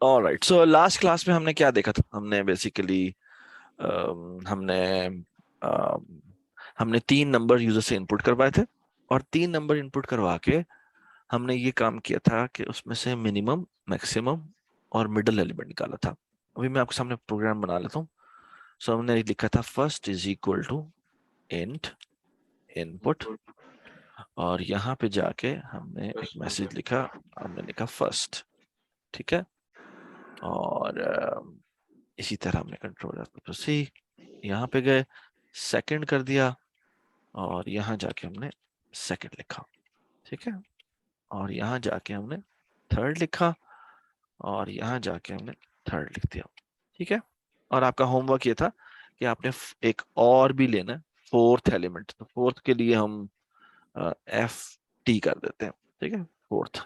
Alright, so last class में हमने क्या देखा था? हमने बेसिकली हमने अम, हमने 3 नंबर यूजर से इनपुट करवाए थे, और 3 नंबर इनपुट करवा के हमने ये काम किया था कि उसमें से मिनिमम, मैक्सिमम और मिडल एलिमेंट निकाला था। अभी मैं आपके सामने प्रोग्राम बना लेता हूँ। सो हमने लिखा था first is equal to int input, और यहाँ पे जाके हमने एक मैसेज लिखा, हमने लिखा फर्स्ट। ठीक है, और इसी तरह हमने कंट्रोल सी यहाँ पे गए, सेकंड कर दिया, और यहाँ जाके हमने सेकंड लिखा। ठीक है, और यहाँ जाके हमने थर्ड लिखा, और यहाँ जाके हमने थर्ड लिख दिया। ठीक है, और आपका होमवर्क ये था कि आपने एक और भी लेना है, फोर्थ एलिमेंट। तो फोर्थ के लिए हम एफ टी कर देते हैं। ठीक है, फोर्थ,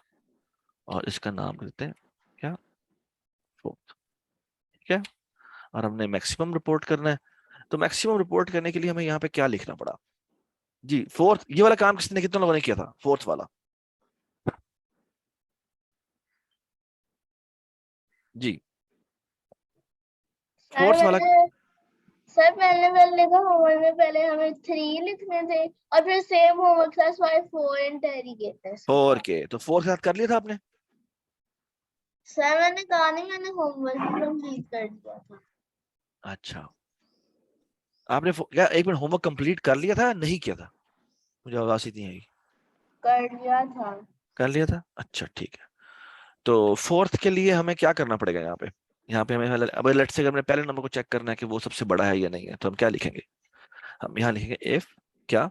और इसका नाम देते हैं क्या, फोर्थ। ठीक है, और हमने मैक्सिमम रिपोर्ट करना है। तो मैक्सिमम रिपोर्ट करने के लिए हमें यहाँ पे क्या लिखना पड़ा? जी, फोर्थ, ये वाला काम किसने, कितने लोगों ने किया था फोर्थ वाला? जी, सर फोर्थ वाला। मैंने सर पहले पहले तो होमवर्क में पहले हमें 3 लिखने थे और फिर same homework class why 4 interrogators four लिखा। के, तो फोर के साथ कर लिया था आपने? सर मैंने कहा नहीं, मैंने होमवर्क भी कंप्लीट कर दिया था। अच्छा, आपने क्या एक मिनट, होमवर्क कंप्लीट कर लिया था, नहीं किया था? मुझे आवाज ही नहीं आई। कर दिया था। कर लिया था, अच्छा ठीक है। तो फोर्थ के लिए हमें क्या करना पड़ेगा यहाँ पे? यहाँ पे हमें अब लेट्स से हमने पहले नंबर को चेक करना है कि वो सबसे बड़ा है या नहीं है, तो हम क्या लिखेंगे? हम यहाँ लिखेंगे इफ क्या,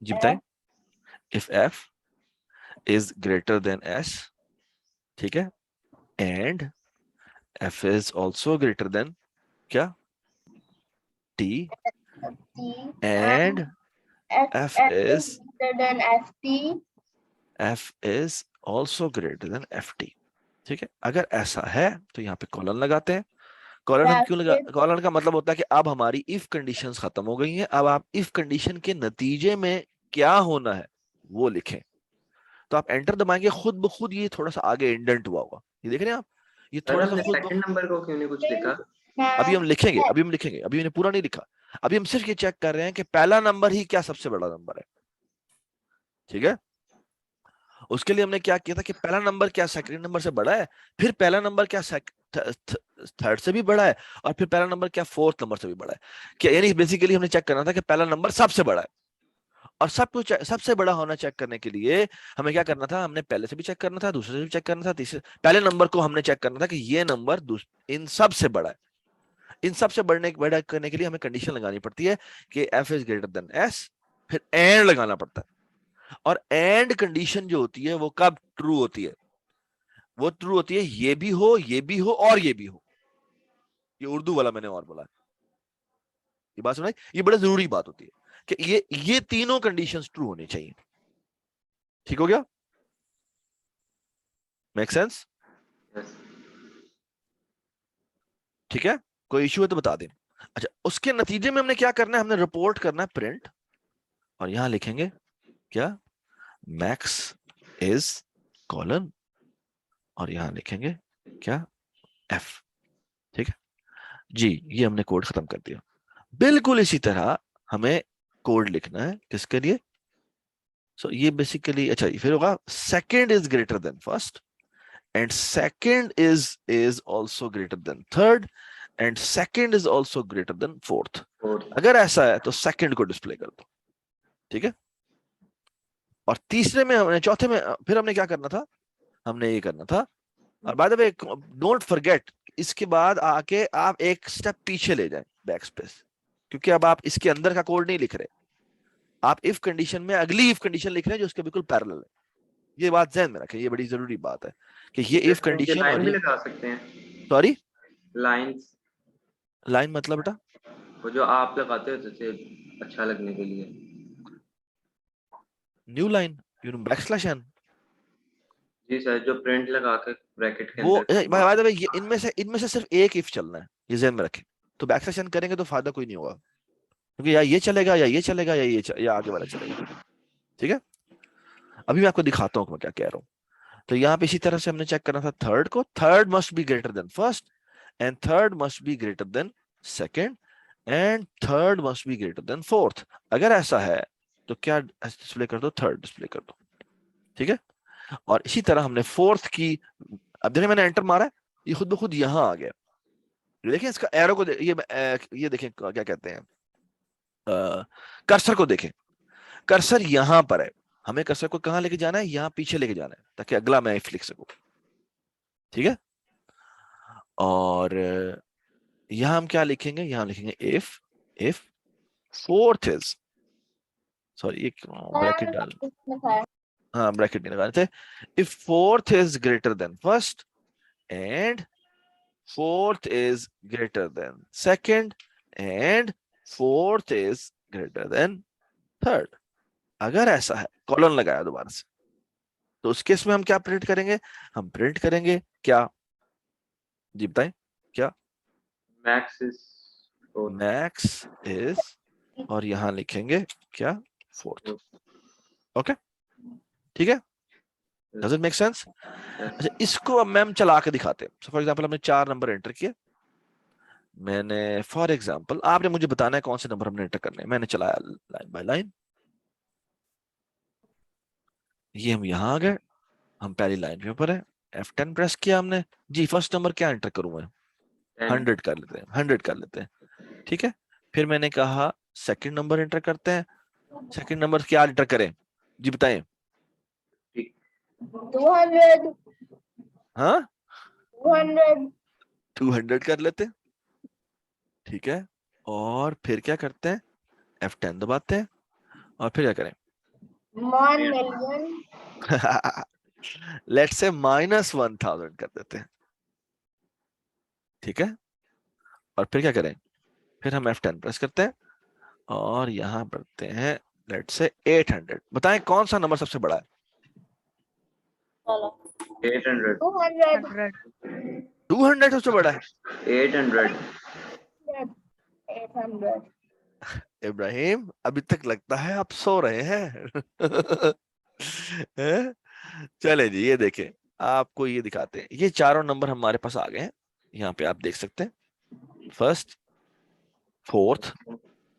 जी बताएं। F if F is greater than S, ठीक है, and F is also greater than क्या, T, T and and F F F is is greater than FT। F is also greater than F T. ठीक है, अगर ऐसा है तो यहाँ पे कॉलन लगाते हैं। कॉलन हम क्यों लगा, F कॉलन का मतलब होता है कि अब हमारी इफ कंडीशंस खत्म हो गई हैं, अब आप इफ कंडीशन के नतीजे में क्या होना है वो लिखें। तो आप एंटर दबाएंगे, खुद ब खुद ये थोड़ा सा आगे इंडेंट हुआ होगा, ये देख रहे हैं आप, ये सर थोड़ा सा हमने खुद ब सेकंड नंबर को क्यों नहीं कुछ लिखा? अभी हम लिखेंगे, F अभी हम लिखेंगे, अभी मैंने पूरा नहीं लिखा। अभी हम सिर्फ ये चेक कर रहे हैं कि पहला नंबर ही क्या सबसे बड़ा नंबर है। ठीक है, उसके लिए हमने क्या किया था कि पहला नंबर क्या सेकंड नंबर से बड़ा है, फिर पहला नंबर क्या थर्ड से भी बड़ा है, और फिर पहला नंबर क्या फोर्थ नंबर से भी बड़ा है। क्या यानी बेसिकली हमने चेक करना था कि पहला नंबर सबसे बड़ा है, और सब कुछ सबसे बड़ा होना चेक करने के लिए हमें क्या करना था, हमने पहले से भी चेक करना था, दूसरे से भी चेक करना था, तीसरे पहले नंबर को हमने चेक करना था कि ये नंबर इन सब से बड़ा है। इन सब से बड़ा करने के लिए हमें कंडीशन लगानी पड़ती है कि F is greater than S, फिर एंड लगाना पड़ता है। और एंड कंडीशन जो होती है वो कब ट्रू होती है? वो ट्रू होती है ये भी हो, ये भी हो, और ये भी हो। ये उर्दू वाला मैंने और बोला, ये बात सुनाई, ये बड़ा जरूरी बात होती है कि ये तीनों कंडीशंस ट्रू होनी चाहिए। ठीक हो गया? Make sense? यस। ठीक है, कोई इश्यू है तो बता दें। अच्छा, उसके नतीजे में हमने क्या करना है, हमने रिपोर्ट करना है प्रिंट, और यहां लिखेंगे क्या, मैक्स इज कॉलन, और यहां लिखेंगे क्या, एफ। ठीक है जी, ये हमने कोड खत्म कर दिया। बिल्कुल इसी तरह हमें कोड लिखना है किसके लिए? ये बेसिकली, अच्छा फिर होगा second is greater then first, and second is also greater than third, and second is also greater than fourth. और अगर ऐसा है तो सेकंड को डिस्प्ले कर दो। ठीक है, और तीसरे में हमने, चौथे में फिर हमने क्या करना था, हमने ये करना था, और by the way don't forget, इसके बाद आके आप एक स्टेप पीछे ले जाएं, बैक स्पेस, क्योंकि अब आप इसके अंदर का कोड नहीं लिख रहे, आप इफ कंडीशन में अगली इफ कंडीशन लिख रहे हैं जो उसके बिल्कुल पैरेलल है। ये बात ध्यान में रखें, ये बड़ी जरूरी बात है कि ये इफ सर नीचे कंडीशन और लाइन भी ये, लगा सकते हैं। सॉरी, लाइंस, लाइन मतलब बेटा? वो जो आप लगाते हो जैसे अच्छा लगने के लिए। New line, you know backslash n, जी सर, जो प्रिंट लगा के ब्रैकेट के वो अंदर कॉमा। बाय द वे ये इनमें से सिर्फ एक इफ चलना है, ये ध्यान में रखें। तो बैकस्लैश एन करेंगे तो फायदा कोई नहीं होगा, क्योंकि या ये चलेगा या ये चलेगा या या आगे वाला चलेगा। ठीक है, अभी मैं आपको दिखाता हूँ मैं क्या कह रहा हूँ। तो यहाँ पे इसी तरह से हमने चेक करना था थर्ड को, third must be greater than first and third must be greater than second and third must be greater than fourth. अगर ऐसा है तो क्या डिस्प्ले कर दो, थर्ड डिस्प्ले कर दो, ठीक है। और इसी तरह हमने फोर्थ की, अब देखिए मैंने एंटर मारा है, ये खुद ब खुद यहाँ आ गया। देखिए इसका एरो को ये देखें क्या कहते हैं, कर्सर को देखें, कर्सर यहाँ पर है, हमें कर्सर को कहाँ लेके जाना है, यहाँ पीछे लेके जाना है ताकि अगला मैं इफ लिख सकूं, ठीक है। और यहाँ हम क्या लिखेंगे, यहाँ लिखेंगे इफ फोर्थ इज, सॉरी एक ब्रैकेट डाल, हाँ ब्रैकेट नहीं लगाने थे, if fourth is greater then first and fourth is greater than second and fourth is greater than third। अगर ऐसा है, कॉलन लगाया दोबारा से, तो उस केस में हम क्या प्रिंट करेंगे, हम प्रिंट करेंगे क्या जी बताएं, क्या मैक्स इज मैक्स इज, और यहां लिखेंगे क्या फोर्थ। ओके ठीक है, डज इट मेक सेंस। अच्छा इसको अब मैम चला के दिखाते हैं। फॉर एग्जांपल हमने 4 नंबर एंटर किए, मैंने फॉर एग्जांपल, आपने मुझे बताना है कौन से नंबर हमने एंटर करने हैं, मैंने चलाया लाइन बाय लाइन, ये हम यहां आ गए, हम पहली लाइन पे ऊपर है, F10 प्रेस किया हमने जी, फर्स्ट नंबर क्या एंटर करूं मैं, 100 कर लेते हैं, 100 कर लेते हैं, ठीक है। फिर मैंने कहा सेकंड नंबर एंटर करते हैं, सेकंड नंबर क्या एंटर करें जी बताएं, 200 हाँ 200 200 कर लेते हैं, ठीक है। और फिर क्या करते हैं, F10 दबाते हैं और फिर क्या करें 1 million लेट्स से -1000 कर देते हैं, ठीक है। और फिर क्या करें, फिर हम F10 प्रेस करते हैं और यहां बढ़ते हैं लेट्स से 800। बताएं कौन सा नंबर सबसे बड़ा है, 800 200 200 सबसे बड़ा है। 800 800 इब्राहिम अभी तक लगता है आप सो रहे हैं हैं? चले जी ये देखें, आपको ये दिखाते हैं, ये चारों नंबर हमारे पास आ गए हैं, यहाँ पे आप देख सकते हैं first fourth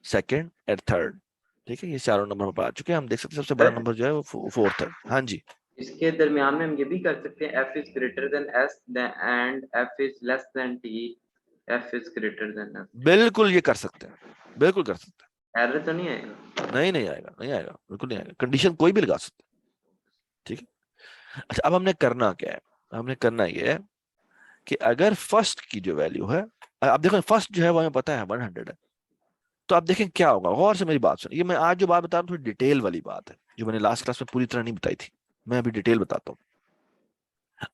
second and third, ठीक है। ये चारों नंबर पर आ चुके हैं, हम देख सकते हैं सबसे बड़ा नंबर जो है वो फोर्थ है। हाँ जी इसके दरमियान में हम ये भी कर सकते हैं f is greater then s and f is less than t, f is greater then s। बिल्कुल ये कर सकते हैं, बिल्कुल कर सकते हैं, एरर तो नहीं आएगा? नहीं आएगा, नहीं आएगा, बिल्कुल नहीं आएगा, कंडीशन कोई भी लगा सकते हैं, ठीक है। अच्छा अब हमने करना क्या है, हमने करना ये है कि अगर फर्स्ट की जो वैल्यू है, अब देखो फर्स्ट जो है वो हमें पता है 100 है, तो आप देखें क्या होगा, गौर से मेरी बात सुनिए, ये मैं आज जो बात बता रहा हूँ थोड़ी डिटेल वाली बात है, जो मैंने लास्ट क्लास में पूरी तरह नहीं बताई थी, मैं अभी डिटेल बताता हूँ।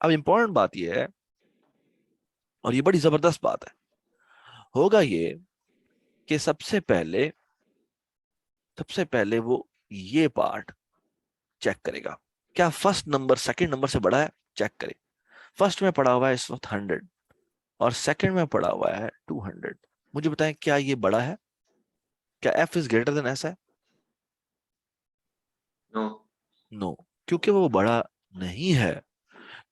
अब इंपॉर्टेंट बात ये है, और ये बड़ी जबरदस्त बात है, होगा ये कि सबसे पहले वो ये पार्ट चेक करेगा, क्या फर्स्ट नंबर सेकंड नंबर से बड़ा है, चेक करे। फर्स्ट में पड़ा हुआ है इस वक्त 100 और सेकंड में पड़ा हुआ है 200, मुझे बताएं क्या ये बड़ा है, क्या f is greater then s है, नो नो, क्योंकि वो बड़ा नहीं है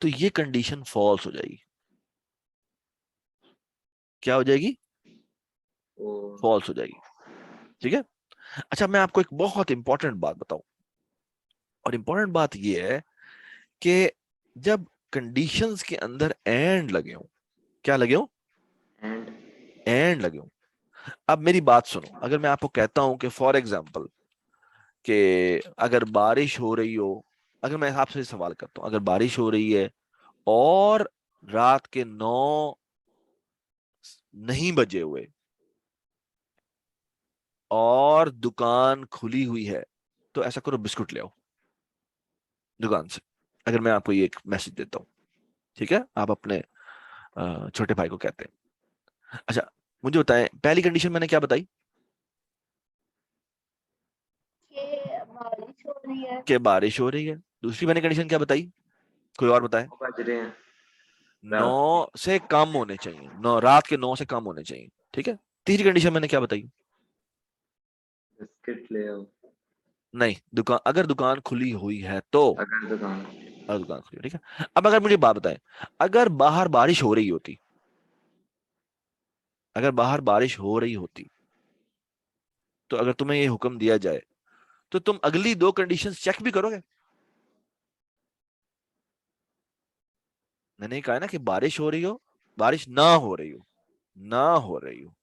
तो ये कंडीशन फॉल्स हो जाएगी, क्या हो जाएगी, फॉल्स हो जाएगी, ठीक है। अच्छा मैं आपको एक बहुत इंपॉर्टेंट बात बताऊं, और इंपॉर्टेंट बात ये है कि जब कंडीशंस के अंदर एंड लगे हो, क्या लगे हो, एंड एंड लगे हो। अब मेरी बात सुनो, अगर मैं आपको कहता हूं कि फॉर एग्जांपल कि अगर बारिश हो रही हो, अगर मैं आपसे सवाल करता हूं, अगर बारिश हो रही है और रात के 9 नहीं बजे हुए और दुकान खुली हुई है, तो ऐसा करो बिस्कुट ले आओ दुकान से, अगर मैं आपको ये एक मैसेज देता हूँ, ठीक है, आप अपने छोटे भाई को कहते हैं। अच्छा मुझे बताएं पहली कंडीशन मैंने क्या बताई, कि बारिश हो रही है, कि बारिश हो रही है। दूसरी मैंने कंडीशन क्या बताई, कोई और बताए, बज रहे हैं 9 से कम होने चाहिए, 9 रात के 9 से कम होने चाहिए, ठीक है। तीसरी कंडीशन मैंने क्या बताई, बिस्किट ले आओ नहीं दुकान, अगर दुकान खुली हुई है तो, अगर दुकान और दुकान खुली, ठीक है। अब अगर मुझे बात बताएं, अगर बाहर बारिश हो रही होती, अगर बाहर बारिश हो रही होती, तो अगर तुम्हें ये हुक्म दिया जाए तो तुम अगली दो कंडीशंस चेक भी करोगे? मैंने कहा ना कि बारिश हो रही हो, बारिश ना हो रही हो, ना हो रही हो,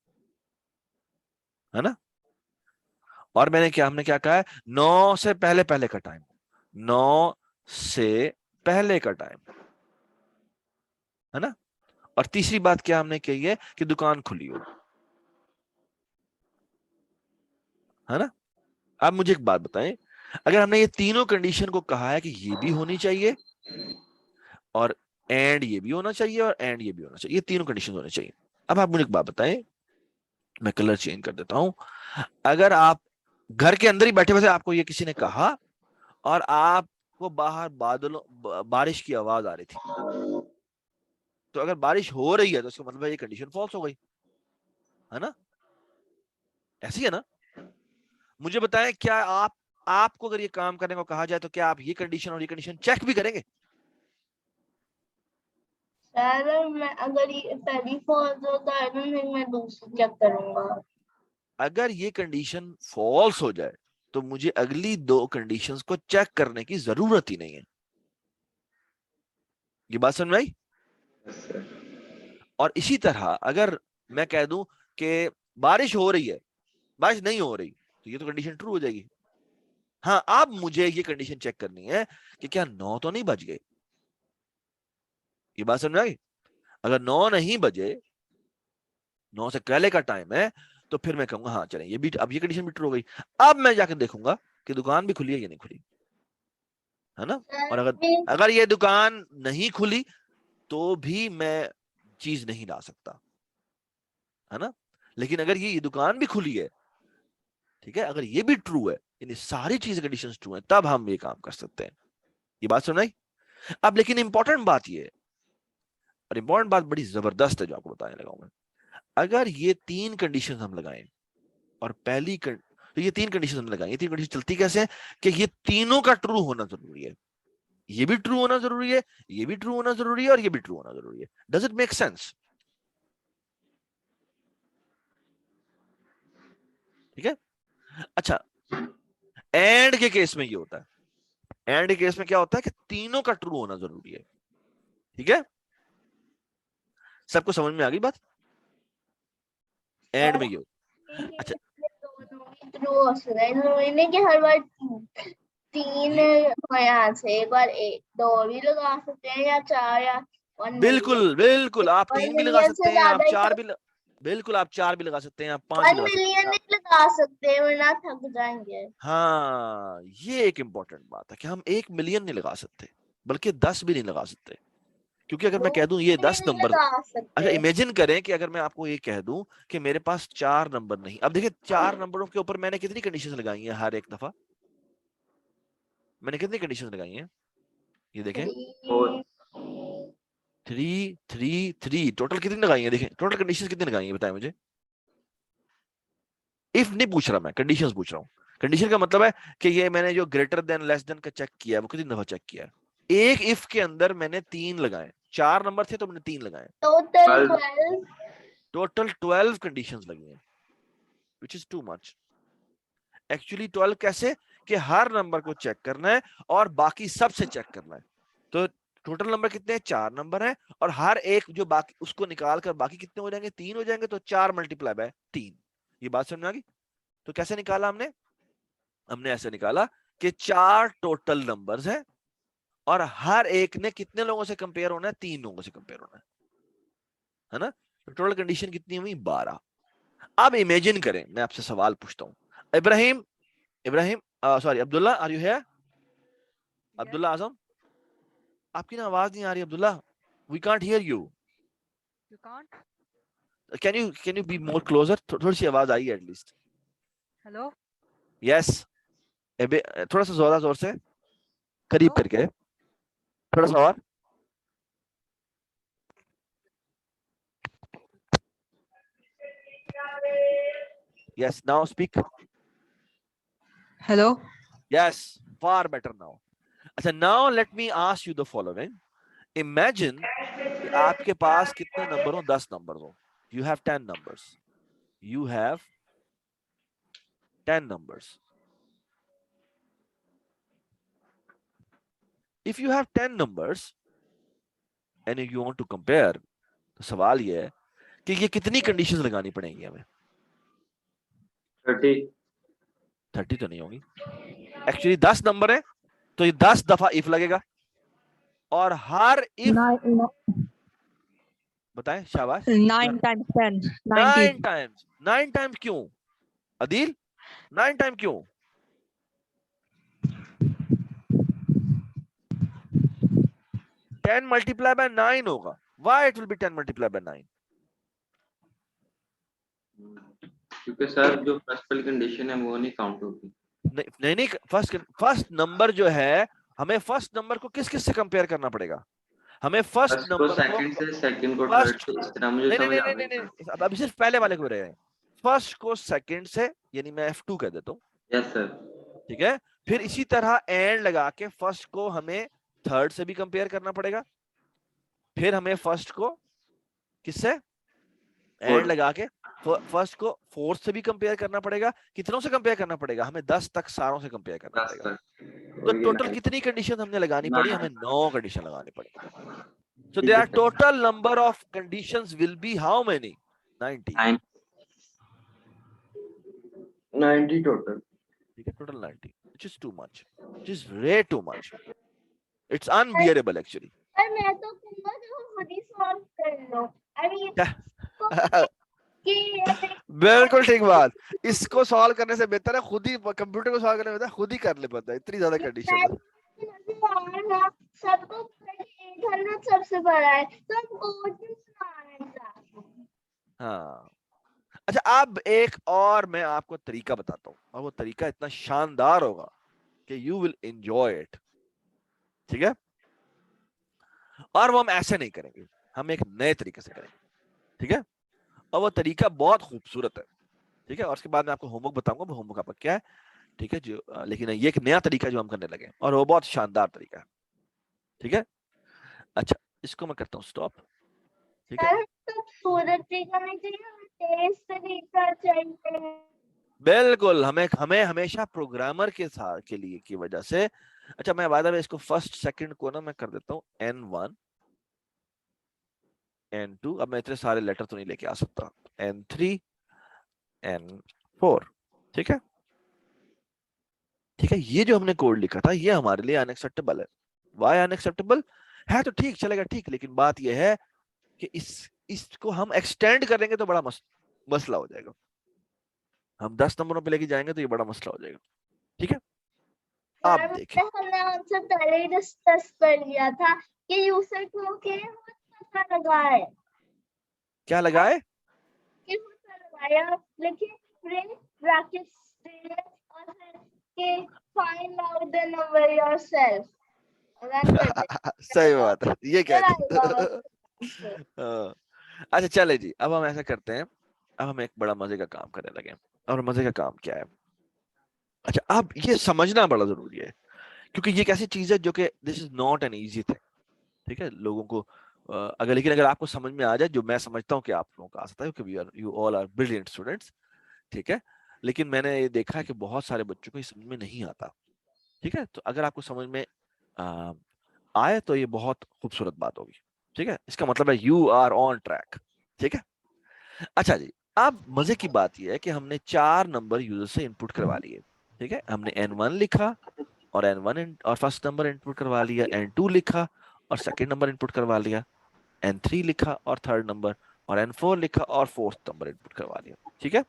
है ना। और हमने क्या कहा है, 9 से पहले पहले का टाइम, 9 से पहले का टाइम, है ना। और तीसरी बात क्या हमने कही है कि दुकान खुली हो, है ना। अब मुझे एक बात बताएं, अगर हमने ये तीनों कंडीशन को कहा है कि ये भी होनी चाहिए और एंड ये भी होना चाहिए और एंड ये भी होना चाहिए, ये तीनों कंडीशन होने चाहिए। अब आप मुझे एक बात बताएं, मैं कलर चेंज कर देता हूं। अगर आप घर के अंदर ही बैठे बैठे आपको ये किसी ने कहा और आपको बाहर बारिश की आवाज आ रही थी, तो अगर बारिश हो रही है तो उसका मतलब है ये कंडीशन फॉल्स हो गई, है ना। ऐसी है ना। मुझे बताएं, क्या आपको अगर ये काम करने को कहा जाए तो क्या आप ये कंडीशन और ये कंडीशन चेक भी करेंगे? सर मैं अगर ये पहली फॉल्स हो तो आई डोंट थिंक मैं दूसरी चेक करूंगा। अगर ये कंडीशन फॉल्स हो जाए तो मुझे अगली दो कंडीशंस को चेक करने की जरूरत ही नहीं है। ये बात समझ में आई? Yes, sir. और इसी तरह अगर मैं कह दूं कि बारिश हो रही है, बारिश नहीं हो रही, तो ये तो कंडीशन ट्रू हो जाएगी। हाँ, अब मुझे ये कंडीशन चेक करनी है कि क्या 9 तो नहीं बज गए। ये बात समझ में आई? अगर 9 नहीं बजे, 9 से पहले का टाइम है, तो फिर मैं कहूंगा हाँ चलें, ये भी, अब ये कंडीशन भी ट्रू हो गई। अब मैं जाकर देखूंगा कि दुकान भी खुली है या नहीं खुली, है ना। और अगर सर अगर ये दुकान नहीं खुली तो भी मैं चीज नहीं ला सकता, है ना। लेकिन अगर ये दुकान भी खुली है, ठीक है, अगर ये भी ट्रू है, यानी सारी चीज कंडीशंस ट्रू है, तब हम ये काम कर सकते हैं। ये बात सुनाई? अब लेकिन इंपॉर्टेंट बात ये है, और इंपॉर्टेंट बात बड़ी जबरदस्त है जो आपको बताने लगा हूं मैं। अगर ये तीन कंडीशन हम लगाएं और तो ये तीन कंडीशन हम लगाएं, ये तीन कंडीशन चलती कैसे है कि ये तीनों का ट्रू होना जरूरी है, ये भी ट्रू होना जरूरी है, ये भी ट्रू होना जरूरी है और ये भी ट्रू होना जरूरी है। Does it make sense? ठीक है। अच्छा, एंड के केस में ये होता है, एंड के केस में क्या होता है कि तीनों का ट्रू होना जरूरी है। ठीक है, सबको समझ में आ गई बात? एंड में ये होता है। अच्छा, दोनों ही ट्रू हो सकता है, जरूरी नहीं कि हर बार तीन हो, यहाँ से एक बार एक दो भी लगा सकते हैं या चार या 1 मिलियन। बिल्कुल बिल्कुल, आप 1 तीन भी लगा मिलियन सकते से हैं, आप ज्यादा ही चार भी बिल्कुल, आप चार भी लगा सकते हैं, आप पांच भी 1 लगा सकते मिलियन हैं आप। नहीं लगा सकते वरना थक जाएंगे। हाँ, ये एक इंपॉर्टेंट बात है कि हम 1 मिलियन नहीं लगा सकते, बल्कि 10 भी नहीं लगा सकते। क्योंकि अगर मैं कह दूं ये भी 10 नहीं नंबर, लगा अच्छा सकते। इमेजिन करें कि अगर मैं आपको ये कह दूं कि मेरे पास 4 नंबर नहीं, अब देखिए 4 नंबरों के ऊपर मैंने कितनी कंडीशंस लगाई हैं हर एक दफा, मैंने कितनी कंडीशंस लगाई हैं, ये देखें। 4. 3 3 3, टोटल कितनी लगाई है, देखें टोटल कंडीशंस कितनी लगाई है, बताएं मुझे। इफ नहीं पूछ रहा मैं, कंडीशंस पूछ रहा हूँ। कंडीशन का मतलब है कि ये मैंने जो ग्रेटर देन लेस देन का चेक किया है वो कितनी दफा चेक किया है। एक इफ के अंदर मैंने 3 लगाए, 4 नंबर थे तो मैंने 3 लगाए, टोटल 12. 12। टोटल 12 कंडीशंस लगी हैं, which is too much. Actually 12 कैसे, कि हर नंबर को चेक करना है और बाकी सबसे चेक करना है। तो टोटल नंबर कितने हैं, 4 नंबर है, और हर एक जो बाकी उसको निकाल कर बाकी कितने हो जाएंगे, 3 हो जाएंगे, तो 4 मल्टीप्लाई बाय 3। ये बात समझ में आ गई? तो कैसे निकाला हमने, हमने ऐसे निकाला कि 4 टोटल नंबर्स हैं और हर एक ने कितने लोगों से कंपेयर होना है, 3 लोगों से कंपेयर होना है ना। तो टोटल कंडीशन कितनी हुई, 12। अब इमेजिन करें, मैं आपसे सवाल पूछता हूं, Ibrahim, Ibrahim sorry Abdullah, are you here? Abdullah Azam, आपकी ना आवाज नहीं आ रही Abdullah, we can't hear you. You can't? Can you be more closer, थोड़ी सी आवाज आई एटलीस्ट। Hello? यस, थोड़ा सा ज्यादा जोर से, करीब Hello? करके, थोड़ा सा और। Yes, now speak. Hello? Yes, far better now. अच्छा, now let me ask you the following. Imagine कि आपके पास कितने नंबर हो? 10 नंबर हो। You have 10 numbers. You have 10 numbers. If you have 10 numbers and you want to compare, तो सवाल ये है कि ये कितनी कंडीशंस लगानी पड़ेंगी हमें? 30। 30 तो नहीं होगी। एक्चुअली 10 नंबर है तो ये 10 दफा इफ लगेगा, और हर इफ, बताएं, शाबाश। 9 times 10, 9 90. टाइम्स। 9 टाइम्स क्यों अदील? 9 टाइम क्यों? 10 मल्टीप्लाई बाय 9 होगा। Why it will be 10 multiply by 9? क्योंकि सर जो फर्स्ट वाली कंडीशन है वो नहीं काउंट होगी। नहीं नहीं, फर्स्ट नंबर जो है, हमें फर्स्ट नंबर को किस किस से कंपेयर करना पड़ेगा? हमें फर्स्ट फर्स्ट को नंबर को सेकंड से, सेकंड को थर्ड फर्स्ट, से, इस तरह मुझे नहीं नहीं समझ नहीं आ नहीं गई नहीं, सर। अभी सिर्फ पहले वाले को रहे हैं। फर्स्ट को सेकंड से, यानी मैं F2 कह देता हूँ, यस सर। ठीक है। फिर इसी तरह एंड लगा के फर्स्ट को हमें थर्ड से भी कंपेयर करना पड़ेगा। फिर हमें फर्स्ट को किससे, एंड लगा के फर्स्ट को फोर्थ से भी कंपेयर करना पड़ेगा। कितनों से कंपेयर करना पड़ेगा? हमें 10 तक सारों से कंपेयर करना 10 पड़ेगा। तक। तो और ये टोटल 9 कितनी कंडीशन हमने लगानी पड़ी? हमें 9 कंडीशन लगानी पड़ी। So ठीक their है sir. total number of conditions will be how many? 90. 90 total. ठीक है, total 90, which is too much, which is way too much. It's unbearable actually. और मैं तो कहूँगा कि वो खुद ही सॉल्व कर लो। अरे कि बिल्कुल ठीक बात। इसको सॉल्व करने से बेहतर है खुद ही, कंप्यूटर को सॉल्व करने से बेहतर है खुद ही कर ले पता है, इतनी ज्यादा कंडीशन है। सबको 800 सबसे बड़ा है तो हम कोशिश हाँ, अच्छा, अब एक और मैं आपको तरीका बताता हूँ, और वो तरीका इतना शानदार होगा कि यू विल एंजॉय इट। ठीक है, और वो हम ऐसे नहीं करेंगे, हम एक नए तरीके से करेंगे। ठीक है, और वो तरीका बहुत खूबसूरत है। ठीक है, और उसके बाद मैं आपको होमवर्क बताऊंगा, वो होमवर्क आपका क्या है। ठीक है, जो लेकिन ये एक नया तरीका जो हम करने लगे, और वो बहुत शानदार तरीका है। ठीक है, अच्छा, इसको मैं करता हूँ स्टॉप। ठीक है, तो सूरज तरीका नहीं चाहिए, तेज तरीका चाहिए। बिल्कुल, हमें हमेशा प्रोग्रामर के साथ के लिए की वजह से। अच्छा, मैं बाद में इसको फर्स्ट सेकंड को ना मैं कर देता हूँ N1 N2। अब मैं इतने सारे लेटर तो नहीं लेके आ सकता। N3 N4। ठीक है, ठीक है, ये जो हमने कोड लिखा था ये हमारे लिए अनएक्सेप्टेबल है। वाई अनएक्सेप्टेबल है? तो ठीक चलेगा, ठीक, लेकिन बात ये है कि इसको हम एक्सटेंड करेंगे तो बड़ा मसला हो जाएगा। हम 10 नंबरों पे लेके जाएंगे तो ये बड़ा मसला हो जाएगा। ठीक है, आप देखें, हमने उनसे पहले ही डिस्कस कर लिया था कि यूजर को के पता लगाए, क्या लगाए? कि पता लगाया लेकिन प्रिंट ब्रैकेट्स दे और फिर के find out the number yourself run कर दे। सही बात है, ये कह दी। दी हाँ। अच्छा चले जी, अब हम ऐसा करते हैं, अब हम एक बड़ा मजे का काम करने लगे। और मजे का काम क्या है? अच्छा, अब ये समझना बड़ा जरूरी है, क्योंकि ये एक ऐसी चीज है जो कि this is not an easy thing. ठीक है, लोगों को अगर आपको समझ में आ जाए, जो मैं समझता हूँ कि आप लोगों को आ सकता है, क्योंकि you all are brilliant students. ठीक है, लेकिन मैंने ये देखा है कि बहुत सारे बच्चों को ये समझ में नहीं आता। ठीक है, तो अगर आपको समझ में आए तो ये बहुत खूबसूरत बात होगी। ठीक है, इसका मतलब है यू आर ऑन ट्रैक। ठीक है, अच्छा जी, अब मजे की बात यह है कि हमने 4 नंबर यूजर से इनपुट करवा लिए। ठीक है, हमने N1 लिखा और N1 और फर्स्ट नंबर इनपुट करवा लिया, N2 लिखा और सेकंड नंबर इनपुट करवा लिया, N3 लिखा और थर्ड नंबर, और N4 लिखा और फोर्थ नंबर इनपुट करवा लिया। ठीक है,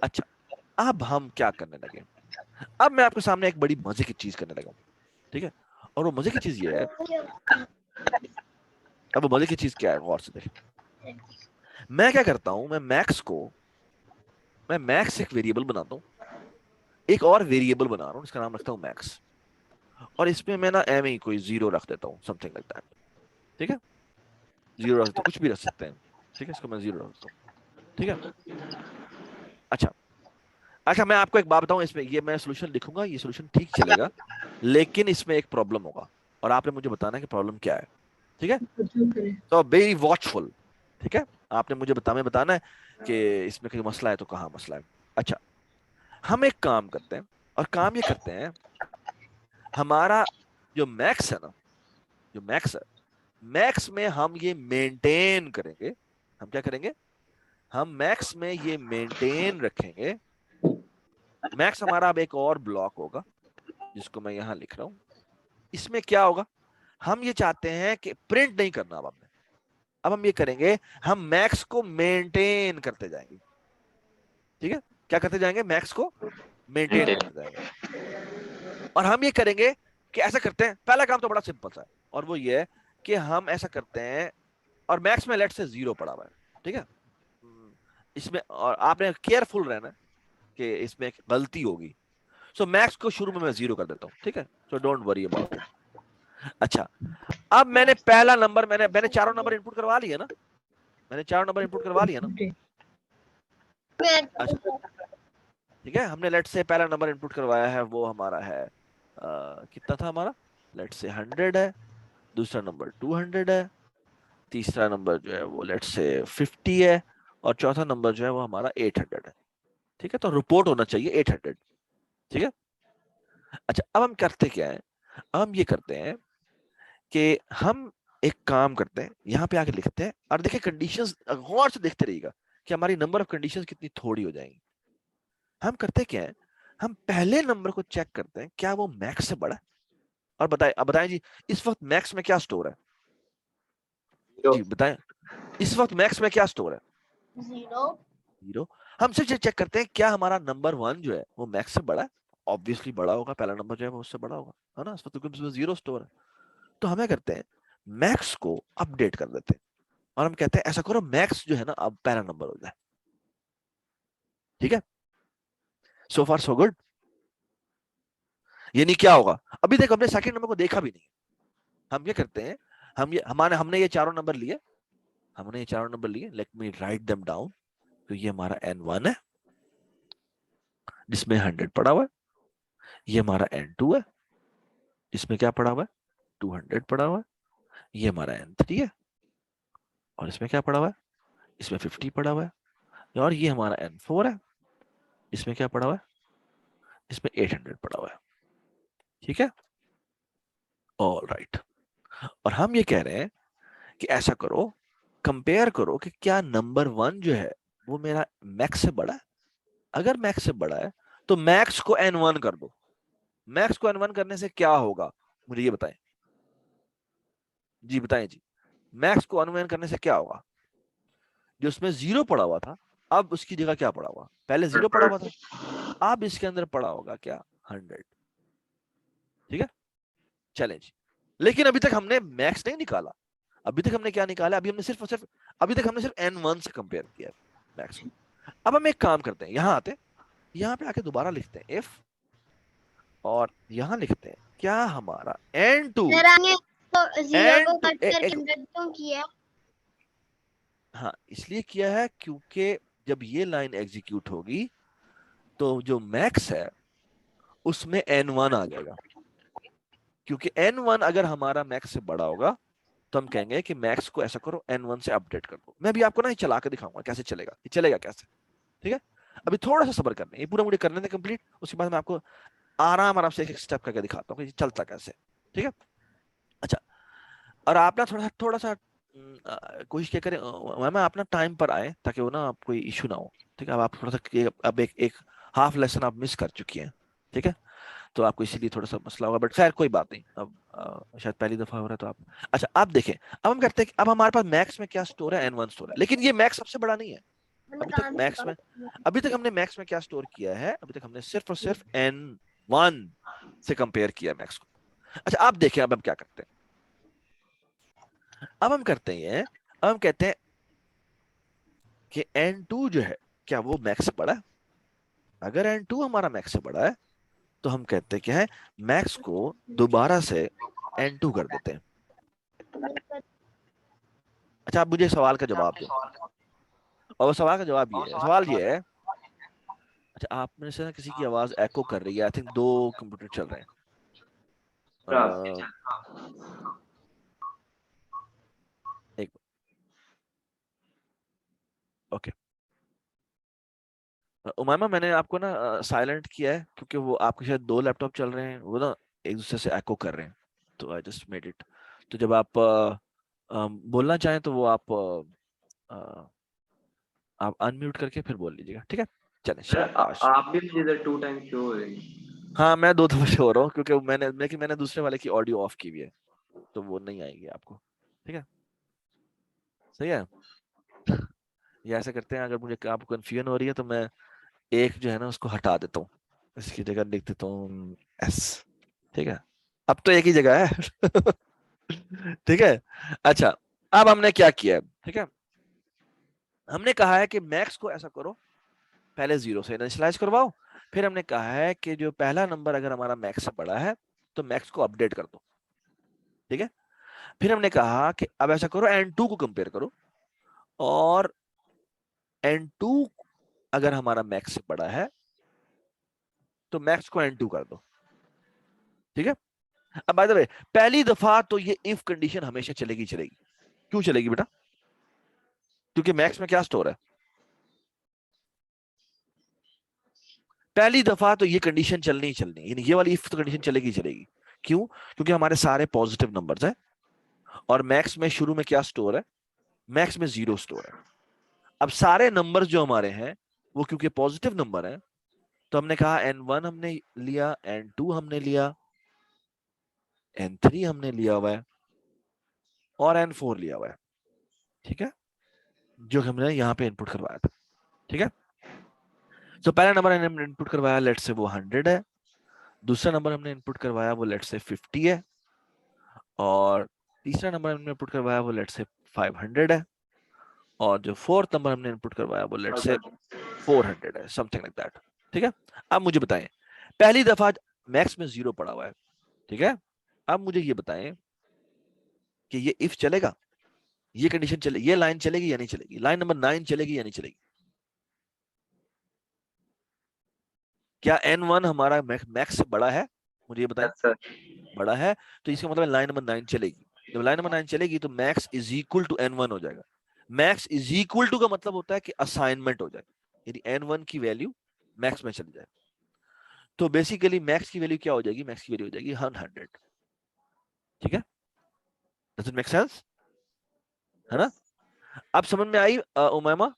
अच्छा, अब हम क्या करने लगे? अब मैं आपके सामने एक बड़ी मजे की चीज करने लगा हूं। ठीक है, और वो मजे की चीज ये है, अब वो मजे की चीज क्या है, गौर से देखें। मैं क्या करता हूं, मैं मैक्स एक वेरिएबल बनाता हूं, एक और वेरिएबल बना रहा हूं, इसका नाम रखता हूं मैक्स, और इसमें मैं ना एम ही कोई 0 रख देता हूं, समथिंग लाइक दैट। ठीक है, 0 रख देता हूं, कुछ भी रख सकते हैं। ठीक है, इसको मैं 0 रखता हूं। ठीक है, अच्छा, अच्छा, मैं आपको एक बात बताऊं, इसमें ये मैं सोल्यूशन लिखूंगा, ये सोल्यूशन ठीक चलेगा, लेकिन इसमें एक प्रॉब्लम होगा और आपने मुझे बताना है कि प्रॉब्लम क्या है, ठीक है? तो वेरी वॉचफुल, ठीक है? आपने मुझे बताना है कि इसमें कोई मसला है तो कहाँ मसला है। अच्छा, हम एक काम करते हैं और काम ये करते हैं, हमारा जो मैक्स है ना, जो मैक्स है, मैक्स में हम ये मेंटेन करेंगे। हम क्या करेंगे? हम मैक्स में ये मेंटेन रखेंगे। मैक्स हमारा अब एक और ब्लॉक होगा जिसको मैं यहां लिख रहा हूं। इसमें क्या होगा? हम ये चाहते हैं कि प्रिंट नहीं करना अब हमने। अब हम ये करेंगे, हम मैक्स को मेंटेन करते जाएंगे, ठीक है? क्या करते जाएंगे? मैक्स को मेंटेन करते जाएंगे। और हम ये करेंगे कि ऐसा करते हैं, पहला काम तो बड़ा सिंपल सा है और वो ये है कि हम ऐसा करते हैं, और मैक्स में लेट से 0 पड़ा हुआ है, ठीक है? इसमें और आपने केयरफुल रहना है कि इसमें एक गलती होगी। सो मैक्स को शुरू में मैं 0 कर देता हूं, ठीक है? So don't worry about it. अच्छा, अब मैंने पहला नंबर, मैंने चारों नंबर इनपुट करवा लिए ना? मैंने चारों नंबर इनपुट करवा लिया ना? अच्छा, ठीक है, हमने लेट से पहला नंबर इनपुट करवाया है, वो हमारा है कितना था हमारा? लेट से 100 है। दूसरा नंबर 200 है। तीसरा नंबर जो है वो लेट से 50 है। और चौथा नंबर जो है वो हमारा 800 है, ठीक है? तो रिपोर्ट होना चाहिए 800, ठीक है? अच्छा, अब हम करते क्या है? अब हम ये करते हैं कि हम एक काम करते हैं, यहाँ पे आके लिखते हैं और देखिए कंडीशंस गौर से देखते रहिएगा कि हमारी नंबर ऑफ कंडीशंस कितनी थोड़ी हो जाएंगी। हम करते क्या है? हम पहले नंबर को चेक करते हैं क्या वो मैक्स से बड़ा है। और बताएं, अब बताएं जी, इस वक्त मैक्स में क्या स्टोर है? जी बताएं, इस वक्त मैक्स में क्या स्टोर है? 0. 0। हम सिर्फ ये चेक करते हैं क्या हमारा नंबर 1 जो है वो मैक्स से बड़ा है। ऑब्वियसली बड़ा होगा, पहला नंबर जो है वो उससे बड़ा होगा, है ना? इस वक्त क्योंकि उसमें 0 स्टोर है। तो हमें करते हैं, मैक्स को अपडेट कर देते हैं और हम कहते हैं ऐसा करो मैक्स जो है ना अब पहला नंबर हो जाए, ठीक है? सो फार सो गुड। यानी क्या होगा? अभी तक हमने सेकंड नंबर को देखा भी नहीं। हम क्या करते हैं, हमने ये चारों नंबर लिए, let me write them down. तो ये हमारा n1 है जिसमें 100 पड़ा हुआ है। ये हमारा n2 है जिसमें क्या पड़ा हुआ है? 200 पड़ा हुआ है। ये हमारा n3 है और इसमें क्या पड़ा हुआ है? इसमें 50 पड़ा हुआ है। और ये हमारा n4 है, इसमें क्या पड़ा हुआ है? इसमें 800 पड़ा हुआ है, ठीक है? All right. और हम ये कह रहे हैं कि ऐसा करो, कंपेयर करो कि क्या नंबर 1 जो है वो मेरा मैक्स से बड़ा है। अगर मैक्स से बड़ा है तो मैक्स को n1 कर दो। मैक्स को n1 करने से क्या होगा, मुझे ये बताएं। जी बताएं जी, मैक्स को n1 करने से क्या होगा? जो उसमें 0 पड़ा हुआ था, अब उसकी जगह क्या पड़ा हुआ? पहले 0 पड़ा हुआ था, अब इसके अंदर पड़ा होगा क्या? 100, ठीक है? चैलेंज। लेकिन अभी तक हमने मैक्स नहीं निकाला। अभी तक हमने क्या निकाला? अभी हमने सिर्फ और सिर्फ अभी तक हमने सिर्फ n1 से कंपेयर किया मैक्स को। अब हम एक काम करते हैं, यहां आते हैं, यहां पे आके दोबारा लिखते हैं इफ, और यहां लिखते हैं क्या हमारा n2 सर आगे तो 0 को n2 कट करके 100 क्यों किया? हाँ इसलिए किया है क्योंकि जब ये लाइन एग्जीक्यूट होगी तो जो मैक्स है उसमें n1 आ जाएगा। क्योंकि n1 अगर हमारा मैक्स से बड़ा होगा तो हम कहेंगे कि मैक्स को ऐसा करो n1 से अपडेट कर दो। मैं भी आपको ना ये चला के दिखाऊंगा कैसे चलेगा, ये चलेगा कैसे, ठीक है? अभी थोड़ा सा सब्र करना है, ये पूरा मुझे करने दें कंप्लीट, उसके बाद मैं आपको आराम आराम से एक एक स्टेप करके दिखाता हूँ कि ये चलता कैसे, ठीक है? अच्छा, और आप ना थोड़ा सा कोशिश क्या करें, मैम आप ना टाइम पर आए ताकि वो ना आप कोई इशू ना हो, ठीक है? अब आप थोड़ा सा अब एक हाफ लेसन आप मिस कर चुकी हैं, ठीक है? तो आपको इसीलिए थोड़ा सा मसला होगा, बट खैर कोई बात नहीं। अब शायद पहली दफा हो रहा है तो आप, अच्छा आप देखें, अब हम करते हैं कि अब हमारे पास मैक्स में क्या स्टोर है? n1 स्टोर है, लेकिन ये मैक्स सबसे बड़ा नहीं है। अभी तक हमने मैक्स में क्या स्टोर किया है? अभी तक हमने सिर्फ और सिर्फ n1 से कंपेयर किया मैक्स को। अच्छा आप देखें, अब हम क्या करते हैं? अब हम करते हैं, अब हम कहते हैं कि n2 जो है क्या वो मैक्स से बड़ा है? अगर n2 हमारा मैक्स से बड़ा है तो हम कहते हैं क्या है, मैक्स को दोबारा से n2 कर देते हैं। अच्छा आप मुझे सवाल का जवाब दो, और सवाल का जवाब ये है, सवाल ये है, अच्छा आप में से ना किसी की आवाज एको कर रही है, आई थिंक 2 कंप्यूटर चल रहे हैं। ग्राफ एक ओके उमामा, मैंने आपको ना साइलेंट किया है क्योंकि वो आपके शायद दो लैपटॉप चल रहे हैं, वो ना एक दूसरे से एको कर रहे हैं, तो आई जस्ट मेड इट। तो जब आप बोलना चाहें तो वो आप अनम्यूट करके फिर बोल लीजिएगा, ठीक है? चलें, शाबाश। आप भी मुझे इधर 2 टाइम शो हो रही है। हाँ, मैं दो दफा हो रहा हूँ क्योंकि मैंने दूसरे वाले की ऑडियो ऑफ की हुई है, तो वो नहीं आएगी आपको, ठीक है? सही है। ये ऐसा करते हैं, अगर मुझे आपको कंफ्यूजन हो रही है तो मैं एक जो है ना उसको हटा देता हूँ, इसकी जगह लिख देता हूँ एस, ठीक है? अब तो एक ही जगह है। ठीक है। अच्छा, अब हमने क्या किया है, ठीक है? हमने कहा है कि मैक्स को ऐसा करो, पहले 0 से इनिशियलाइज करवाओ, फिर हमने कहा है कि जो पहला नंबर अगर हमारा मैक्स से बड़ा है तो मैक्स को अपडेट कर दो, ठीक है? फिर हमने कहा कि अब ऐसा करो, n2 को कंपेयर करो, और n2 अगर हमारा मैक्स से बड़ा है तो मैक्स को n2 कर दो, ठीक है? अब बाय द वे, पहली दफा तो ये इफ कंडीशन हमेशा चलेगी चलेगी। क्यों चलेगी बेटा? क्योंकि मैक्स में क्या स्टोर है? पहली दफा तो ये कंडीशन चलनी ही चलनी, यानी ये वाली इफ कंडीशन चलेगी चलेगी। क्यों? क्योंकि हमारे सारे पॉजिटिव नंबर्स हैं और मैक्स में शुरू में क्या स्टोर है? मैक्स में 0 स्टोर है। अब सारे नंबर्स जो हमारे हैं वो क्योंकि पॉजिटिव नंबर है, तो हमने कहा n1 हमने लिया, n2 हमने लिया, n3 हमने लिया हुआ है, और n4 लिया हुआ है, ठीक है? जो हमने यहाँ पे इनपुट करवाया था, ठीक है? तो पहला नंबर हमने इनपुट करवाया, लेट्स से वो 100 है। दूसरा नंबर हमने इनपुट करवाया वो लेट्स से 50 है, और तीसरा नंबर हमने इनपुट करवाया वो लेट्स से 500 है, और जो फोर्थ नंबर हमने इनपुट करवाया वो लेट्स से 400 है, समथिंग लाइक दैट, ठीक है? अब मुझे बताएं, पहली दफा मैक्स में 0 पड़ा हुआ है, ठीक है? अब मुझे ये बताएं कि ये इफ चलेगा, ये कंडीशन चले, ये लाइन चलेगी या नहीं चलेगी? लाइन नंबर 9 चलेगी या नहीं चलेगी? क्या n1 हमारा मैक्स से बड़ा है? मुझे ये बताएं। Yes sir. बड़ा है, तो इसका मतलब लाइन नंबर 9 चलेगी। जब लाइन नंबर 9 चलेगी तो max is equal to n1 हो जाएगा। मैक्स इज इक्वल टू का मतलब होता है कि असाइनमेंट हो जाएगा, यानी n1 की वैल्यू मैक्स में चली जाए। तो बेसिकली मैक्स की वैल्यू क्या हो जाएगी? मैक्स की वैल्यू हो जाएगी 100, ठीक है? Does it make sense? है ना? अब समझ में आई उमैमा?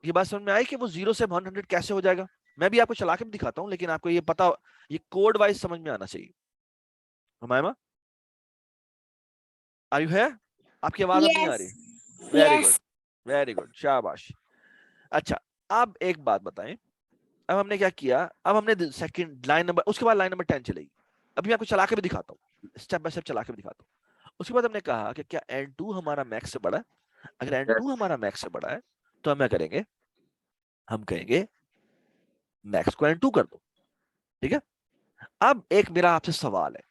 ये बात समझ में आई कि वो 0 से 100 कैसे हो जाएगा? मैं भी आपको चला के भी दिखाता हूँ, लेकिन आपको ये पता, ये कोड वाइज समझ में आना चाहिए। Umaima, are you here? आपकी आवाज अब नहीं आ रही। Yes. Very good, Yes. Very good, शाबाश। अच्छा, अब एक बात बताएं, अब हमने क्या किया? अब हमने सेकंड लाइन नंबर, उसके बाद लाइन नंबर 10 चलेगी। अभी मैं आपको चला के भी दिखाता हूँ, स्टेप बाय स्टेप चला के भी दिखाता हूँ। उसके बाद हमने कहा कि क्या n2 हमारा मैक्स से बड़ा है? अगर n2 हमारा मैक्स से बड़ा है तो हम क्या करेंगे? हम कहेंगे मैक्स को n2 कर दो, ठीक है? अब एक मेरा आपसे सवाल है,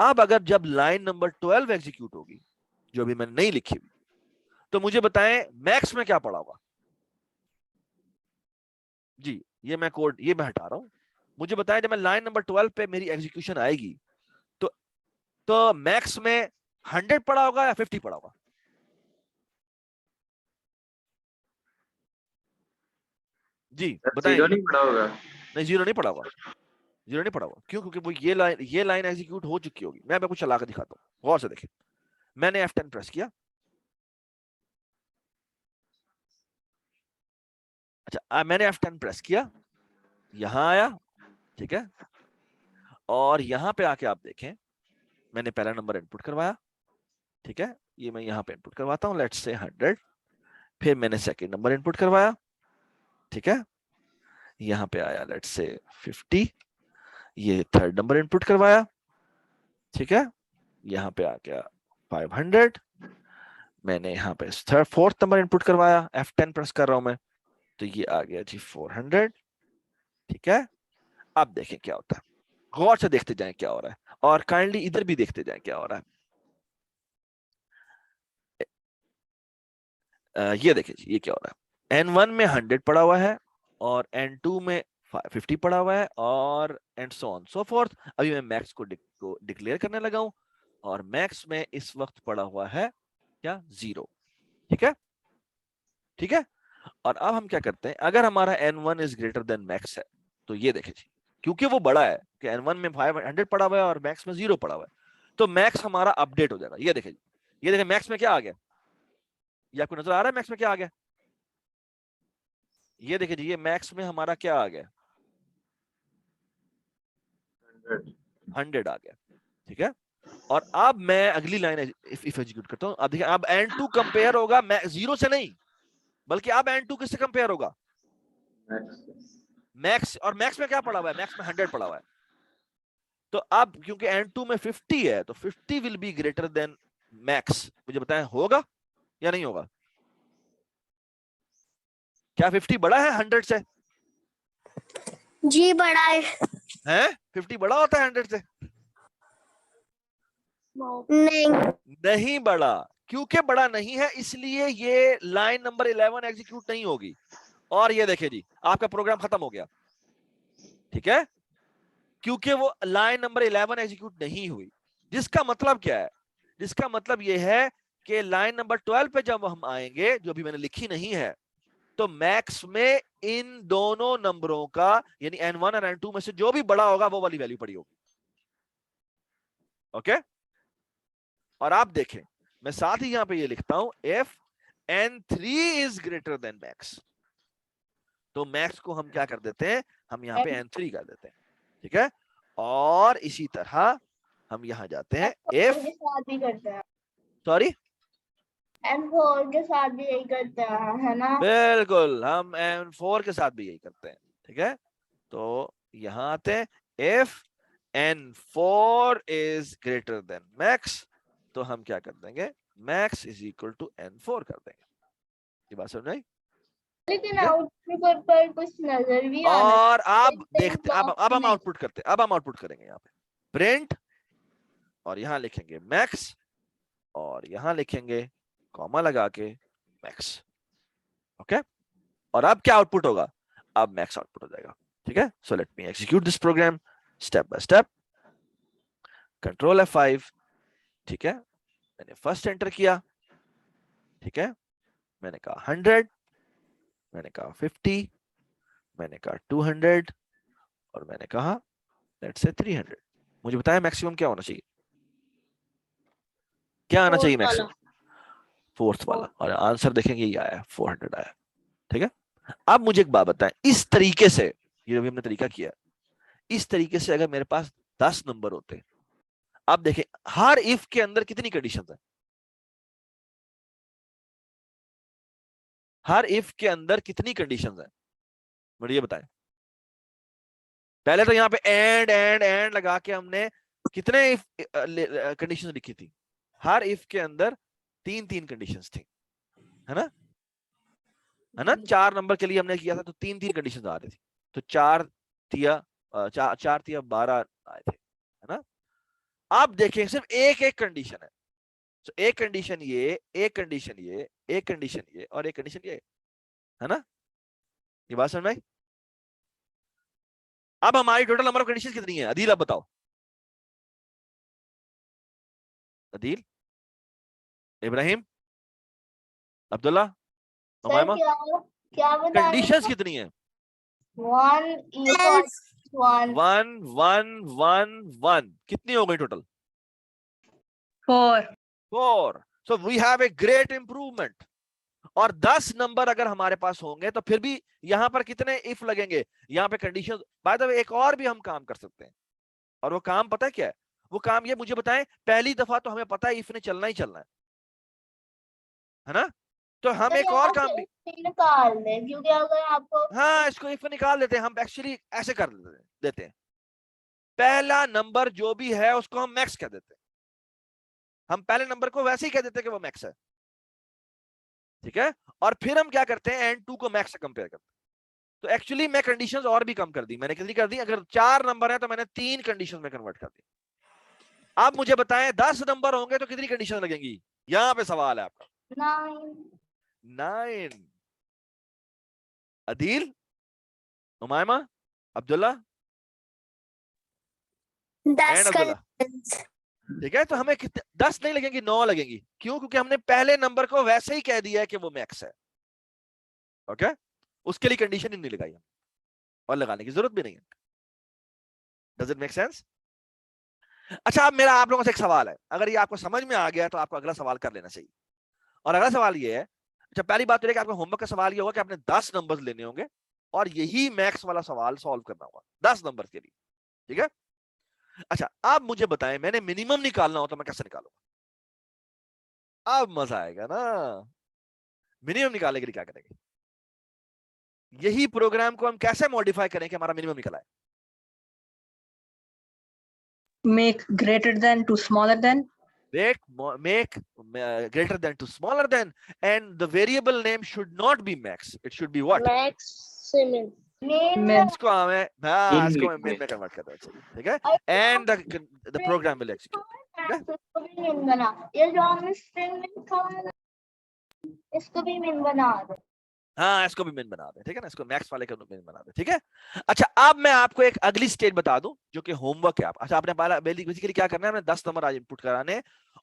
अब अगर जब लाइन नंबर 12 एग्जीक्यूट होगी, जो अभी मैंने नहीं लिखी हुई, तो मुझे बताएं मैक्स में क्या पड़ा होगा? जी, ये मैं कोड, ये मैं हटा रहा हूं। मुझे बताएं जब मैं लाइन नंबर 12 पे मेरी एग्जीक्यूशन आएगी तो मैक्स में 100 पड़ा होगा या 50 पड़ा होगा? जी बताएं। 0 नहीं पड़ा होगा। नहीं, 0 नहीं पड़ा होगा, 0 नहीं पड़ा होगा। क्यों? क्योंकि वो ये लाइन एग्जीक्यूट हो चुकी होगी। मैं आपको चला कर दिखाता हूँ, गौर से देखें। मैंने F10 प्रेस किया, अच्छा मैंने F10 प्रेस किया, यहां आया, ठीक है? और यहां पे आके आप देखें, मैंने पहला नंबर इनपुट करवाया, ठीक है? ये मैं यहां पे इनपुट करवाता हूं, लेट्स से 100। फिर मैंने सेकंड नंबर इनपुट करवाया, ठीक है? यहां पे आया लेट्स से 50। ये थर्ड नंबर इनपुट करवाया, ठीक है? यहां पे आ गया 500। मैंने यहाँ पे थर्ड फोर्थ नंबर इनपुट करवाया, F10 प्रेस कर रहा हूं मैं, तो ये आ गया जी 400, ठीक है? अब देखें क्या होता है, गौर से देखते जाएं क्या हो रहा है, और काइंडली इधर भी देखते जाएं क्या हो रहा है। ये देखिए जी, ये क्या हो रहा है। N1 में 100 पड़ा हुआ है और N2 में 50 पड़ा हुआ है और and so on so fourth. अभी मैं मैक्स को डिक्लेयर करने लगा हूं और मैक्स में इस वक्त पड़ा हुआ है क्या 0। ठीक है, ठीक है। और अब हम क्या करते हैं, अगर हमारा n1 is greater then max है तो ये देखें जी, क्योंकि वो बड़ा है कि n1 में 500 पड़ा हुआ है और मैक्स में 0 पड़ा हुआ है, तो मैक्स हमारा अपडेट हो जाएगा। ये देखें जी, ये देखें मैक्स में क्या आ गया, ये आपको नजर आ रहा है मैक्स में क्या आ गया? ये देखें जी, ये मैक्स में हमारा क्या आ गया, 100 आ गया। ठीक है, और अब मैं अगली लाइन इफ एग्जीक्यूट करता हूं। अब देखिए, अब n2 कंपेयर होगा 0 से नहीं, बल्कि अब n2 किससे कंपेयर होगा, मैक्स। और मैक्स में क्या पड़ा हुआ है, मैक्स में 100 पड़ा हुआ है। तो अब क्योंकि n2 में 50 है तो 50 will be greater than max. मुझे बताएं होगा या नहीं होगा? क्या 50 बड़ा है 100 से? जी बड़ा है। हैं 50 बड़ा होता है 100 से? नहीं। नहीं बड़ा। क्योंकि बड़ा नहीं है इसलिए ये लाइन नंबर 11 एग्जीक्यूट नहीं होगी। और ये देखिए जी, आपका प्रोग्राम खत्म हो गया। ठीक है, क्योंकि वो लाइन नंबर 11 एग्जीक्यूट नहीं हुई। जिसका मतलब क्या है, जिसका मतलब ये है कि लाइन नंबर 12 पे जब हम आएंगे, जो अभी मैंने लिखी नहीं है, तो मैक्स में इन दोनों नंबरों का यानी n1 और n2 में से जो भी बड़ा होगा वो वाली वैल्यू पड़ी होगी। ओके, और आप देखें मैं साथ ही यहां पे ये लिखता हूं if n3 is greater then max, तो मैक्स को हम क्या कर देते हैं, हम यहां पे n3 कर देते हैं। ठीक है, और इसी तरह हम यहां जाते हैं इफ, के साथ भी करते हैं, सॉरी M4 के साथ भी यही करते हैं, है ना? बिल्कुल, हम n4 के साथ भी यही करते हैं। ठीक है, तो यहां आते हैं if n4 is greater then max, तो हम क्या कर देंगे, max is equal to n4 कर देंगे। ये बात समझ आई? लेकिन आउटपुट पर कुछ नजर भी आना और अब चाहिए। देखते, अब हम आउटपुट करते हैं, अब हम आउटपुट करेंगे यहाँ पे प्रिंट, और यहां लिखेंगे मैक्स, और यहां लिखेंगे कॉमा लगा के मैक्स। ओके, और अब क्या आउटपुट होगा, अब मैक्स आउटपुट हो जाएगा। ठीक है, so let me execute this program step by step. Control F5। ठीक है, मैंने फर्स्ट एंटर किया। ठीक है, मैंने कहा 100, मैंने कहा 50, मैंने कहा 200, और मैंने कहा लेट्स से 300। मुझे बताया मैक्सिमम क्या होना चाहिए, क्या आना चाहिए मैक्सिमम, फोर्थ वाला, और आंसर देखेंगे ये आया 400 आया। ठीक है, अब मुझे एक बात बताएं, इस तरीके से ये भी हमने तरीका किया, इस तरीके से अगर मेरे पास 10 नंबर होते, अब देखें हर इफ के अंदर कितनी कंडीशंस है, हर इफ के अंदर कितनी कंडीशंस है, मुझे ये बताएं। पहले तो यहाँ पे एंड लगा के हमने कितने इफ कंडीशंस लिखी थी, हर इफ के अंदर 3 कंडीशंस थी, है ना, है ना। 4 नंबर के लिए हमने किया था तो 3 कंडीशंस आ रही थी, तो 4 तिया 12 आए थे, है ना। आप देखें सिर्फ एक कंडीशन है, तो एक कंडीशन ये, एक कंडीशन ये, एक कंडीशन ये, और एक कंडीशन ये, है ना। ये बात समझ में आई? अब हमारी टोटल नंबर ऑफ कंडीशन कितनी है, अदील आप बताओ, अदील, इब्राहिम, अब्दुल्ला, उमायमा, क्या बता रहे कंडीशंस कितनी है? 1 equals 1 1 1 1 1, कितनी हो गई total? 4. 4। So we have a great improvement. और 10 नंबर अगर हमारे पास होंगे तो फिर भी यहां पर कितने इफ लगेंगे, यहां पे कंडीशन। बाय द वे एक और भी हम काम कर सकते हैं, और वो काम पता है क्या है, वो काम ये मुझे बताएं, पहली दफा तो हमें पता है इफ ने चलना ही चलना है ना, तो हम एक और काम भी, निकाल दें, क्योंकि अगर आपको हाँ इसको इफ निकाल देते हैं हम, एक्चुअली ऐसे कर देते हैं, पहला नंबर जो भी है उसको हम मैक्स कह देते हैं, हम पहले नंबर को वैसे ही कह देते हैं कि वो मैक्स है। ठीक है, और फिर हम क्या करते हैं, n2 को मैक्स से कंपेयर करते हैं। तो एक्चुअली मैं कंडीशंस और भी कम कर दी, मैंने कितनी कर दी, अगर 4 नंबर है तो मैंने 3 कंडीशन में कन्वर्ट कर दी। आप मुझे बताएं 10 नंबर होंगे तो कितनी कंडीशन लगेंगी, यहां पे सवाल है आपका। 9। अदील, उमायमा, अब्दुल्ला 10 अब्दुल्ला, कंडीशंस। ठीक है। तो हमें कितने 10 नहीं लगेंगी, 9 लगेंगी। क्यों? क्योंकि हमने पहले नंबर को वैसे ही कह दिया है कि वो मैक्स है। ओके, उसके लिए कंडीशन ही नहीं लगाई हम, और लगाने की जरूरत भी नहीं है। Does it make sense? अच्छा, अब मेरा आप लोगों से एक सवाल है, अगर ये आपको समझ में आ गया तो आपको अगला सवाल कर लेना चाहिए। और अगला सवाल ये है, अच्छा पहली बात तो ये कि आपका होमवर्क का सवाल ये होगा कि आपने 10 नंबर्स लेने होंगे और यही मैक्स वाला सवाल सॉल्व करना होगा 10 नंबर के लिए, ठीक है। अच्छा, आप मुझे बताएं, मैंने मिनिमम निकालना हो तो मैं कैसे निकालूंगा? अब मजा आएगा ना। मिनिमम निकालने के लिए क्या करेंगे? यही प्रोग्राम को हम कैसे मॉडिफाई करें कि हमारा मिनिमम निकल आए? Make greater than to smaller than. make greater than to smaller than, and the variable name should not be max, it should be what? Maximum. Min. इसको हमें इसको मैं min में कन्वर्ट कर देना चाहिए, ठीक है। and the program will execute, ठीक है। इसको भी min बना, ये जो हमने string में लिखा है ना, इसको भी min बना दो। हाँ, इसको भी min बना दे, ठीक है ना, इसको मैक्स वाले को min बना दे, ठीक है। अच्छा, अब मैं आपको एक अगली स्टेज बता दूं जो कि होमवर्क है। आप अच्छा, आपने पहला बेसिकली क्या करना है, हमें 10 नंबर आज इनपुट कराने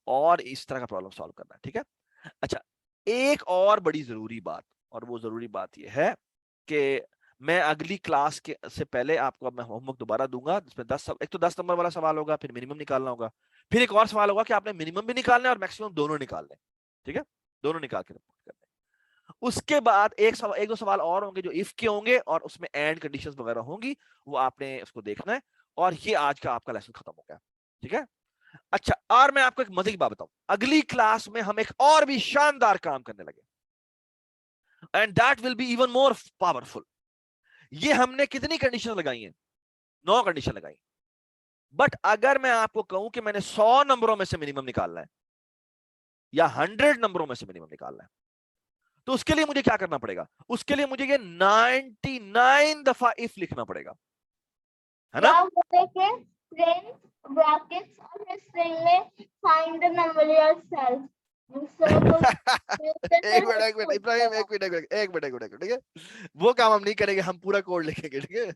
और इस तरह का प्रॉब्लम सॉल्व करना है, ठीक है। अच्छा, एक और बड़ी जरूरी बात, और वो जरूरी बात ये है कि मैं अगली क्लास के से पहले आपको मैं होमवर्क दोबारा दूंगा, जिसमें 10 एक तो 10 नंबर वाला सवाल होगा, फिर मिनिमम निकालना होगा, फिर एक और सवाल होगा कि आपने मिनिमम भी निकालना है और मैक्सिमम दोनों निकालने, ठीक है, दोनों निकाल के रिपोर्ट करने। उसके बाद एक दो सवाल और होंगे जो इफ के होंगे और उसमें एंड कंडीशंस वगैरह होंगी, वो आपने उसको देखना है। और ये आज का आपका लेसन खत्म हो गया, ठीक है। अच्छा, और मैं आपको एक मजे की बात बताऊं, अगली क्लास में हम एक और भी शानदार काम करने लगे, and that will be even more powerful. ये हमने कितनी कंडीशन लगाई हैं? 9 कंडीशन लगाई। बट अगर मैं आपको कहूं कि मैंने 100 नंबरों में से मिनिमम निकालना है या 100 नंबरों में से मिनिमम निकालना है, तो उसके लिए मुझे क्या करना पड़ेगा? उसके लिए मुझे ये 99 दफा इफ लिखना पड़ेगा, है ना? string brackets और फिर string में find the number yourself. एक मिनट इब्राहिम, ठीक है। वो काम हम नहीं करेंगे, हम पूरा कोड लिखेंगे, ठीक है।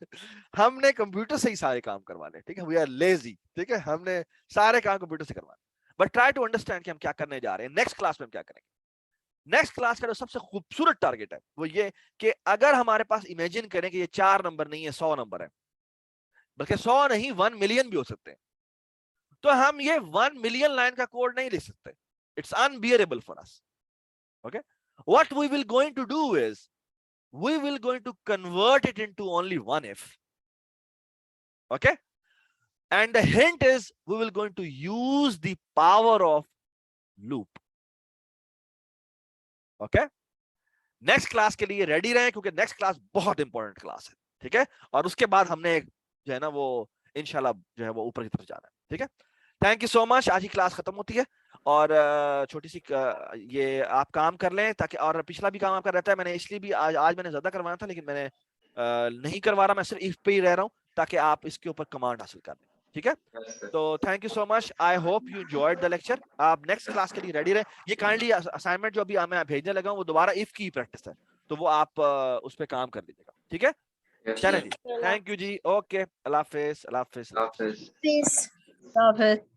हमने कंप्यूटर से ही सारे काम करवाने, ठीक है। वी आर लेजी, ठीक है, हमने सारे काम कंप्यूटर से करवाने। बट ट्राई टू अंडरस्टैंड कि हम क्या करने जा रहे हैं। नेक्स्ट क्लास में हम क्या करेंगे? नेक्स्ट क्लास का जो सबसे खूबसूरत टारगेट है वो ये कि अगर हमारे पास इमेजिन करें कि ये 4 नंबर नहीं है, 100 नंबर है, बल्कि 100 नहीं 1 मिलियन भी हो सकते हैं, तो हम ये 1 मिलियन लाइन का कोड नहीं लिख सकते। It's unbearable for us. Okay, what we will going to do is we will going to convert it into only one if. Okay, and the hint is we will going to use the power of loop. Okay, next class के लिए ready रहें क्योंकि next class बहुत important class है, ठीक है। और उसके बाद हमने जो है ना वो इंशाल्लाह जो है वो ऊपर की तरफ जाना है, ठीक है। Thank you so much. आज ही क्लास खत्म होती है और छोटी सी ये आप काम कर लें ताकि, और पिछला भी काम आपका रहता है, मैंने इसलिए भी आज मैंने ज्यादा करवाना था लेकिन मैंने नहीं करवा रहा, मैं सिर्फ इफ पे ही रह रहा हूँ ताकि आप इसके ऊपर कमांड हासिल कर लें, ठीक है। तो thank you so much, I hope you enjoyed the lecture. आप नेक्स्ट क्लास के लिए रेडी रहे। ये काइंडली असाइनमेंट जो अभी मैं भेजने लगा हूँ वो दोबारा इफ की प्रैक्टिस है, तो वो आप उस पर काम कर लीजिएगा, ठीक है। चलें जी, थैंक यू जी, ओके, अल्लाह हाफिज, अल्लाह हाफिज। Peace. Stop it.